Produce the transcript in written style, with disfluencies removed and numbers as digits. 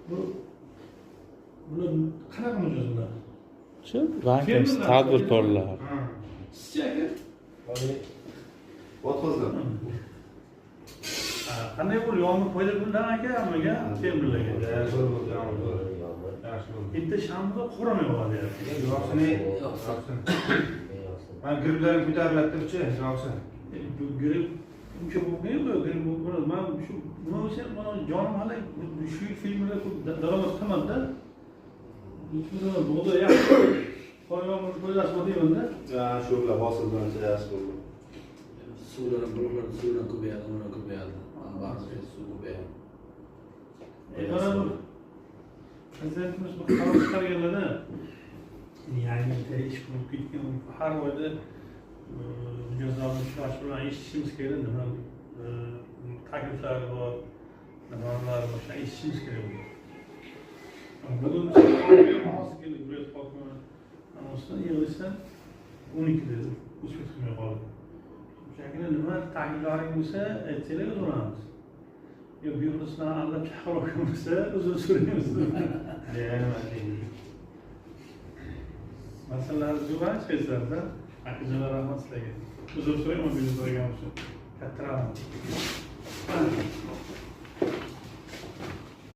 Bular qanaqa mijozlar? Shu bankimiz tadbirkorlar. Sizcha aka? O'tkazdim. Qanday bo'ldi? Yomg'ir foyda bundan aka hammaga temizlarga. Yaxshi bo'ldi, yaxshi bo'ldi. Yaxshi bo'ldi. Bitta shamda qo'ramay qoladi. Yo'qsini, men griblarim ko'tariladi-chi, yo'qsin. Grib uncha bo'lmaydi, grib bo'ladi. Men shu nima bo'lsa, mana jonim hali shu filmlar ko'p daromad qilmadi-da. Shunda bo'ldi, yaxshi. Qo'yamni qo'yasizmi deyman-da. Ha, shu bilan bosildan yaxshi bo'ldi. Suvlar ko'payadi. Barcha suv ko'payadi. Mana bu prezidentimiz bu qaror chiqarganlarda yangi ish qilib ketgan har oyda mijozlarni ushlash bilan eshitishimiz kerak. Nima takliflari bor, nimalar bor, shuni eshitishimiz kerak. Bugun hozir kelib viloyat hokimi anonsdan yig'ilishdan 12 dedi. O'zbek qilmay qoldi. Shunchaki nima takliflaring bo'lsa, aytsanglar o'zimiz. Yo byurosidan aldab chaqirgan bo'lsa, uzr so'raymiz. Masalalar zo'rg'an chiqaysizlar-da. Akajolar rahmat sizlarga. Uzr so'rayman, bizni so'ragan uchun. Katta rahmat.